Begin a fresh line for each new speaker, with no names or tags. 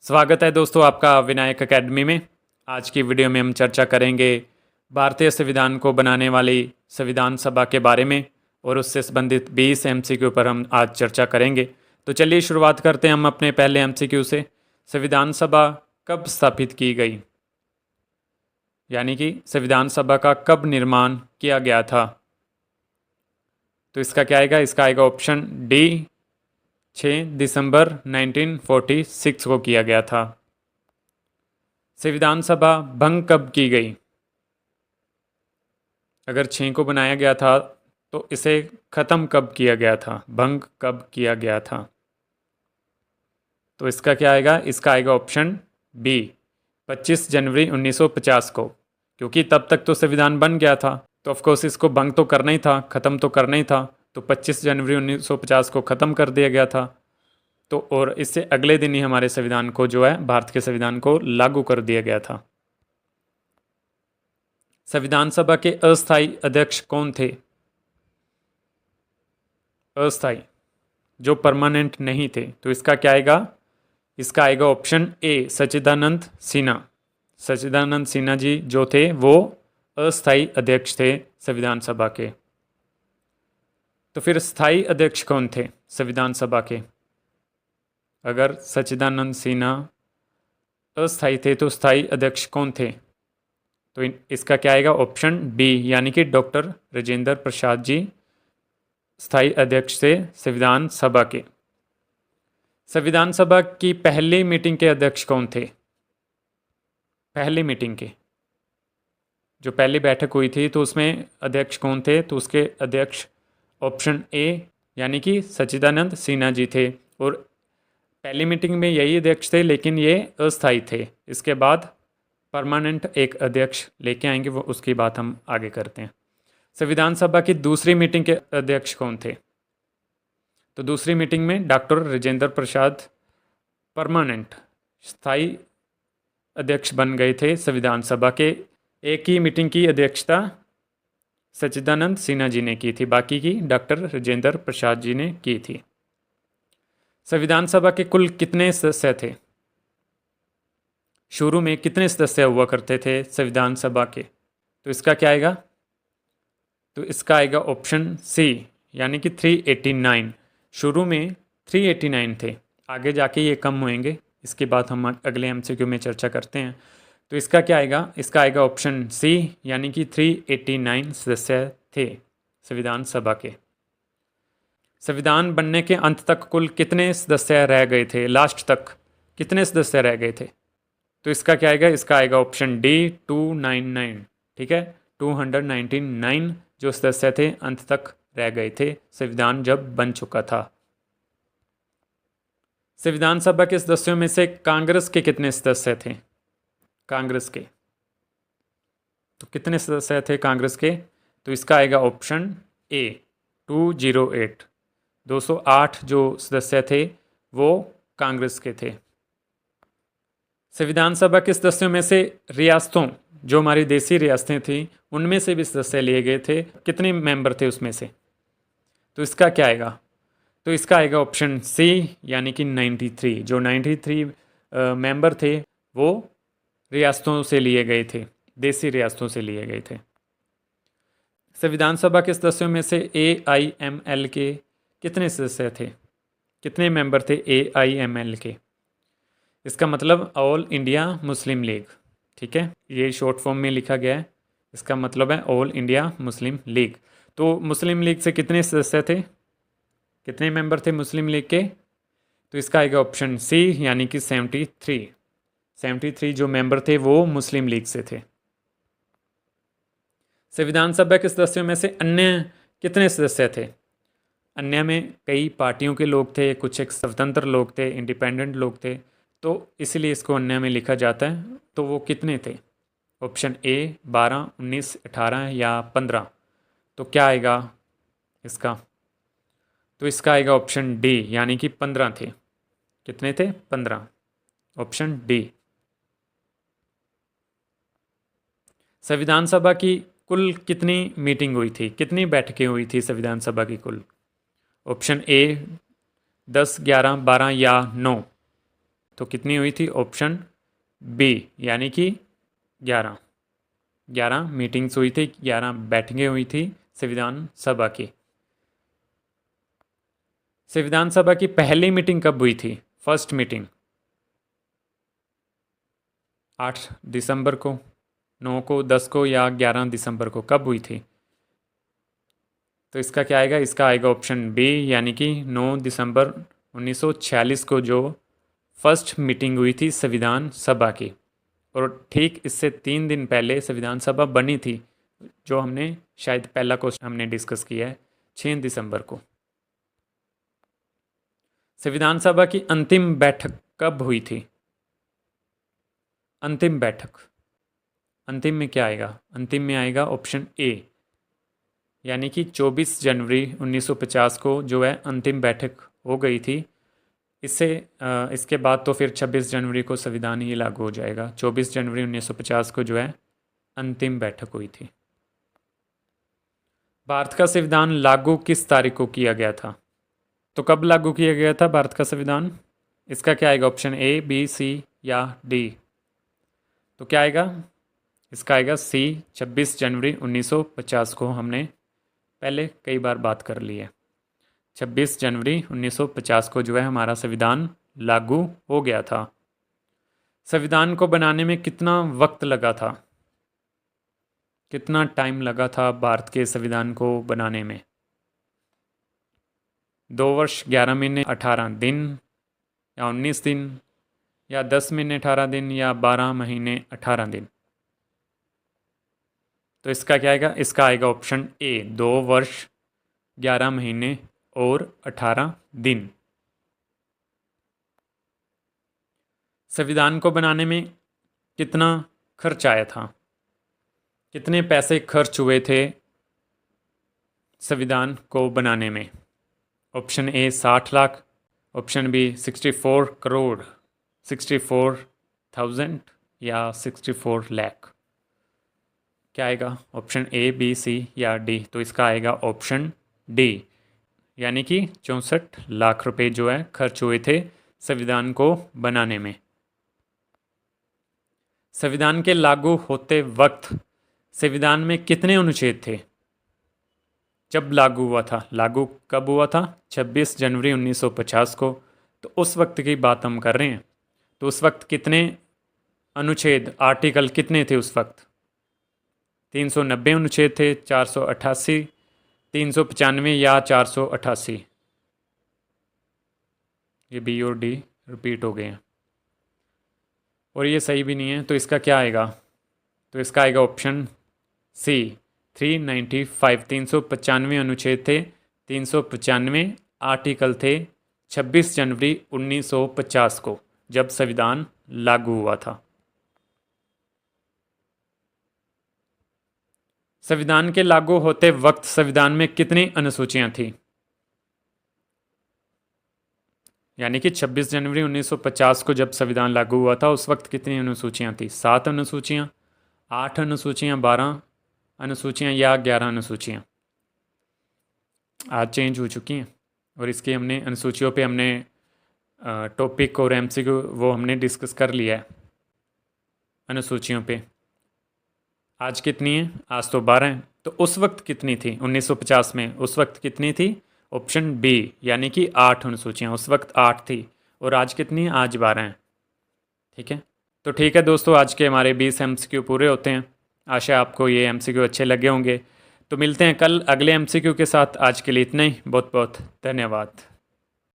स्वागत है दोस्तों आपका विनायक एकेडमी में। आज की वीडियो में हम चर्चा करेंगे भारतीय संविधान को बनाने वाली संविधान सभा के बारे में और उससे संबंधित 20 एमसीक्यू पर हम आज चर्चा करेंगे। तो चलिए शुरुआत करते हैं हम अपने पहले एमसीक्यू से। संविधान सभा कब स्थापित की गई, यानी कि संविधान सभा का कब निर्माण किया गया था। तो इसका क्या आएगा, इसका आएगा ऑप्शन डी, 6 दिसंबर 1946 को किया गया था। संविधान सभा भंग कब की गई, अगर 6 को बनाया गया था तो इसे ख़त्म कब किया गया था, भंग कब किया गया था। तो इसका क्या आएगा, इसका आएगा ऑप्शन बी, 25 जनवरी 1950 को, क्योंकि तब तक तो संविधान बन गया था तो ऑफकोर्स इसको भंग तो करना ही था, ख़त्म तो करना ही था। तो 25 जनवरी 1950 को ख़त्म कर दिया गया था। तो और इससे अगले दिन ही हमारे संविधान को जो है, भारत के संविधान को लागू कर दिया गया था। संविधान सभा के अस्थायी अध्यक्ष कौन थे, अस्थायी जो परमानेंट नहीं थे। तो इसका क्या आएगा, इसका आएगा ऑप्शन ए, सच्चिदानंद सिन्हा। सच्चिदानंद सिन्हा जी जो थे वो अस्थायी अध्यक्ष थे संविधान सभा के। तो फिर स्थायी अध्यक्ष कौन थे संविधान सभा के, अगर सच्चिदानंद सिन्हा अस्थायी थे तो स्थायी अध्यक्ष कौन थे। तो इसका क्या आएगा, ऑप्शन बी, यानी कि डॉक्टर राजेंद्र प्रसाद जी स्थायी अध्यक्ष थे संविधान सभा के। संविधान सभा की पहली मीटिंग के अध्यक्ष कौन थे, पहली मीटिंग के जो पहली बैठक हुई थी तो उसमें अध्यक्ष कौन थे। तो उसके अध्यक्ष ऑप्शन ए, यानी कि सच्चिदानंद सिन्हा जी थे। और पहली मीटिंग में यही अध्यक्ष थे, लेकिन ये अस्थायी थे। इसके बाद परमानेंट एक अध्यक्ष लेके आएंगे, वो उसकी बात हम आगे करते हैं। संविधान सभा की दूसरी मीटिंग के अध्यक्ष कौन थे। तो दूसरी मीटिंग में डॉक्टर राजेंद्र प्रसाद परमानेंट स्थायी अध्यक्ष बन गए थे संविधान सभा के। एक ही मीटिंग की अध्यक्षता सच्चिदानंद सिन्हा जी ने की थी, बाकी की डॉक्टर राजेंद्र प्रसाद जी ने की थी। संविधान सभा के कुल कितने सदस्य थे, शुरू में कितने सदस्य हुआ करते थे संविधान सभा के। तो इसका क्या आएगा, तो इसका आएगा ऑप्शन सी, यानी कि 389। शुरू में 389 थे, आगे जाके ये कम होंगे, इसके बाद हम अगले एमसीक्यू में चर्चा करते हैं। तो इसका क्या आएगा, इसका आएगा ऑप्शन सी, यानी कि 389 सदस्य थे संविधान सभा के। संविधान बनने के अंत तक कुल कितने सदस्य रह गए थे, लास्ट तक कितने सदस्य रह गए थे। तो इसका क्या आएगा, इसका आएगा ऑप्शन डी, 299। ठीक है, 299 जो सदस्य थे अंत तक रह गए थे संविधान जब बन चुका था। संविधान सभा के सदस्यों में से कांग्रेस के कितने सदस्य थे, कांग्रेस के तो कितने सदस्य थे कांग्रेस के। तो इसका आएगा ऑप्शन ए, 208। 208 जो सदस्य थे वो कांग्रेस के थे। संविधान सभा के सदस्यों में से रियासतों, जो हमारी देसी रियासतें थी, उनमें से भी सदस्य लिए गए थे, कितने मेंबर थे उसमें से। तो इसका क्या आएगा, तो इसका आएगा ऑप्शन सी, यानी कि 93। जो 93 मेंबर थे वो रियासतों से लिए गए थे, देसी रियासतों से लिए गए थे। संविधान सभा के सदस्यों में से AIML के कितने सदस्य थे, कितने मेंबर थे AIML के। इसका मतलब ऑल इंडिया मुस्लिम लीग। ठीक है, ये शॉर्ट फॉर्म में लिखा गया है, इसका मतलब है ऑल इंडिया मुस्लिम लीग। तो मुस्लिम लीग से कितने सदस्य थे, कितने मेंबर थे मुस्लिम लीग के। तो इसका आएगा ऑप्शन सी, यानी कि 73। 73 जो मेंबर थे वो मुस्लिम लीग से थे। संविधान सभा के सदस्यों में से अन्य कितने सदस्य थे। अन्य में कई पार्टियों के लोग थे, कुछ एक स्वतंत्र लोग थे, इंडिपेंडेंट लोग थे, तो इसलिए इसको अन्य में लिखा जाता है। तो वो कितने थे, ऑप्शन ए 12, 19, 18 या 15। तो क्या आएगा इसका, तो इसका आएगा ऑप्शन डी, यानी कि 15 थे। कितने थे, 15, ऑप्शन डी। संविधान सभा की कुल कितनी मीटिंग हुई थी, कितनी बैठकें हुई थी संविधान सभा की कुल। ऑप्शन ए 10, 11, 12 या 9। तो कितनी हुई थी? ऑप्शन बी यानी कि 11 मीटिंग्स हुई थी, 11 बैठकें हुई थी संविधान सभा की। संविधान सभा की पहली मीटिंग कब हुई थी? फर्स्ट मीटिंग 8 दिसंबर को, 9 को, 10 को या 11 दिसंबर को, कब हुई थी? तो इसका क्या आएगा? इसका आएगा ऑप्शन बी यानी कि 9 दिसंबर 1946 को जो फर्स्ट मीटिंग हुई थी संविधान सभा की। और ठीक इससे 3 दिन पहले संविधान सभा बनी थी, जो हमने शायद पहला क्वेश्चन हमने डिस्कस किया है, 6 दिसंबर को। संविधान सभा की अंतिम बैठक कब हुई थी? अंतिम बैठक, अंतिम में क्या आएगा? अंतिम में आएगा ऑप्शन ए यानी कि 24 जनवरी 1950 को जो है अंतिम बैठक हो गई थी। इसके बाद तो फिर 26 जनवरी को संविधान ही लागू हो जाएगा। 24 जनवरी 1950 को जो है अंतिम बैठक हुई थी। भारत का संविधान लागू किस तारीख को किया गया था? तो कब लागू किया गया था भारत का संविधान? इसका क्या आएगा? ऑप्शन ए, बी, सी या डी? तो क्या आएगा? इसका आएगा सी, 26 जनवरी 1950 को। हमने पहले कई बार बात कर ली है। 26 जनवरी 1950 को जो है हमारा संविधान लागू हो गया था। संविधान को बनाने में कितना वक्त लगा था? कितना टाइम लगा था भारत के संविधान को बनाने में? 2 वर्ष 11 महीने 18 दिन या 19 दिन या 10 महीने 18 दिन या 12 महीने 18 दिन? तो इसका क्या आएगा? इसका आएगा ऑप्शन ए, 2 वर्ष 11 महीने और 18 दिन। संविधान को बनाने में कितना खर्च आया था? कितने पैसे खर्च हुए थे संविधान को बनाने में? Option A 60 lakh, option B 64 crore, 64,000 या 64 लाख? क्या आएगा? ऑप्शन ए, बी, सी या डी? तो इसका आएगा ऑप्शन डी यानी कि 64 लाख रुपए जो है खर्च हुए थे संविधान को बनाने में। संविधान के लागू होते वक्त संविधान में कितने अनुच्छेद थे जब लागू हुआ था? लागू कब हुआ था? 26 जनवरी 1950 को। तो उस वक्त की बात हम कर रहे हैं। तो उस वक्त कितने अनुच्छेद, आर्टिकल कितने थे उस वक्त? 390 अनुच्छेद थे, 488, 395 या 488? ये बी और डी रिपीट हो गए हैं और ये सही भी नहीं है। तो इसका क्या आएगा? तो इसका आएगा ऑप्शन सी, 395। 395 अनुच्छेद थे, 395 आर्टिकल थे 26 जनवरी 1950 को जब संविधान लागू हुआ था। संविधान के लागू होते वक्त संविधान में कितनी अनुसूचियां थी? यानी कि 26 जनवरी 1950 को जब संविधान लागू हुआ था उस वक्त कितनी अनुसूचियां थी? 7 अनुसूचियां, 8 अनुसूचियां, 12 अनुसूचियां या 11 अनुसूचियां? आज चेंज हो चुकी हैं और इसकी हमने अनुसूचियों पे हमने टॉपिक और एमसीक्यू वो हमने डिस्कस कर लिया है अनुसूचियों पे। आज कितनी है? आज तो 12 हैं। तो उस वक्त कितनी थी 1950 में? उस वक्त कितनी थी? ऑप्शन बी यानी कि 8 अनुसूचियाँ। उस वक्त 8 थी और आज कितनी है? आज 12 हैं। ठीक है, तो ठीक है दोस्तों, आज के हमारे 20 एमसीक्यू पूरे होते हैं। आशा आपको ये एमसीक्यू अच्छे लगे होंगे। तो मिलते हैं कल अगले एमसीक्यू के साथ। आज के लिए इतना ही। बहुत बहुत धन्यवाद।